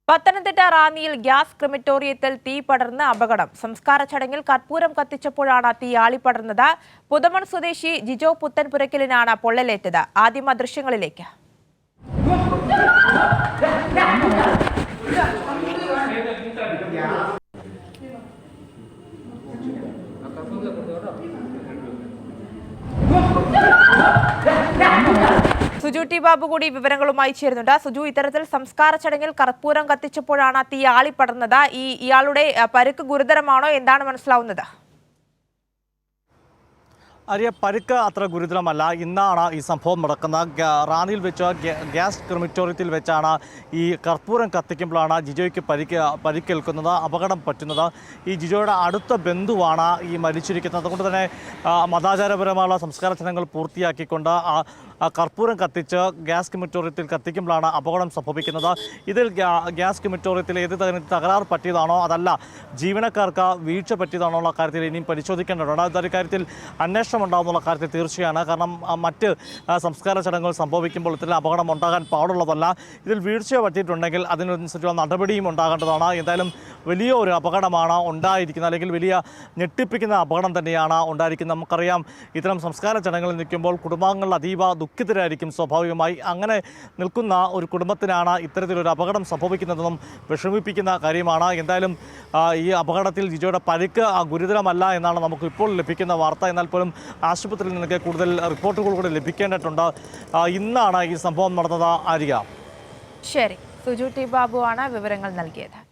Pathanamthitta റാന്നിയിൽ gas ക്രിമറ്റോറിയത്തിൽ തീ പടർന്ന് അപകടം. സംസ്കാര ചടങ്ങിൽ കർപ്പൂരം കത്തിച്ചപ്പോഴാണ് തീ ആളിപ്പടർന്നത്. പുതമൺ സ്വദേശി ജിജോ പുത്തൻപുരയ്ക്കലിനാണ് പൊള്ളലേറ്റത്. ആദ്യം ആ ദൃശ്യങ്ങളിലേക്ക്. സുജു ടി ബാബു കൂടി വിവരങ്ങളുമായി ചേരുന്നുണ്ട്. സുജു, ഇത്തരത്തിൽ സംസ്കാര ചടങ്ങിൽ കർപ്പൂരം കത്തിച്ചപ്പോഴാണ് തീ ആളിപ്പടർന്നത്. ഇയാളുടെ പരുക്ക് ഗുരുതരമാണോ? എന്താണ് മനസ്സിലാവുന്നത്? പരുക്ക് അത്ര ഗുരുതരമല്ല. ഇന്നാണ് ഈ സംഭവം നടക്കുന്നത്. റാന്നിയിൽ വെച്ച് ഗ്യാസ് ക്രിമറ്റോറിയത്തിൽ വെച്ചാണ് ഈ കർപ്പൂരം കത്തിക്കുമ്പോഴാണ് ജിജോയ്ക്ക് പരിക്കേൽക്കുന്നത്, അപകടം പറ്റുന്നത്. ഈ ജിജോയുടെ അടുത്ത ബന്ധുവാണ് ഈ മരിച്ചിരിക്കുന്നത്. അതുകൊണ്ട് തന്നെ മതാചാരപരമായ സംസ്കാര ചടങ്ങുകൾ പൂർത്തിയാക്കിക്കൊണ്ട് കർപ്പൂരം കത്തിച്ച് ഗ്യാസ് ക്രിമറ്റോറിയത്തിൽ കത്തിക്കുമ്പോഴാണ് അപകടം സംഭവിക്കുന്നത്. ഇതിൽ ഗ്യാസ് ക്രിമറ്റോറിയത്തിൽ ഏത് തകരാർ പറ്റിയതാണോ അതല്ല ജീവനക്കാർക്ക് വീഴ്ച പറ്റിയതാണോ ഉള്ള കാര്യത്തിൽ ഇനിയും പരിശോധിക്കേണ്ടതുണ്ട്. അതൊരു കാര്യത്തിൽ അന്വേഷണം ഉണ്ടാകുന്നുള്ള കാര്യത്തിൽ തീർച്ചയാണ്. കാരണം മറ്റ് സംസ്കാര ചടങ്ങുകൾ സംഭവിക്കുമ്പോൾ ഇത്തരം അപകടം ഉണ്ടാകാൻ പാടുള്ളതല്ല. ഇതിൽ വീഴ്ച പറ്റിയിട്ടുണ്ടെങ്കിൽ അതിനനുസരിച്ചുള്ള നടപടിയും ഉണ്ടാകേണ്ടതാണ്. എന്തായാലും വലിയ ഒരു അപകടമാണ് ഉണ്ടായിരിക്കുന്നത്, അല്ലെങ്കിൽ വലിയ ഞെട്ടിപ്പിക്കുന്ന അപകടം തന്നെയാണ് ഉണ്ടായിരിക്കുന്നത്. നമുക്കറിയാം, ഇത്തരം സംസ്കാര ചടങ്ങുകളിൽ നിൽക്കുമ്പോൾ കുടുംബാംഗങ്ങൾ അതീവ ദുഃഖിതരായിരിക്കും സ്വാഭാവികമായി. അങ്ങനെ നിൽക്കുന്ന ഒരു കുടുംബത്തിനാണ് ഇത്തരത്തിലൊരു അപകടം സംഭവിക്കുന്നതെന്നും വിഷമിപ്പിക്കുന്ന കാര്യമാണ്. എന്തായാലും ഈ അപകടത്തിൽ ജിജോയുടെ പരിക്ക് ഗുരുതരമല്ല എന്നാണ് നമുക്ക് ഇപ്പോൾ ലഭിക്കുന്ന വാർത്ത. എന്നാൽ പോലും ആശുപത്രിയിൽ നിന്നൊക്കെ കൂടുതൽ റിപ്പോർട്ടുകൾ കൂടി ലഭിക്കേണ്ടതുണ്ട്. ഇന്നാണ് ഈ സംഭവം നടന്നത്. ആര്യ. ശരി, സുജു ടി ബാബു ആണ് വിവരങ്ങൾ നൽകിയത്.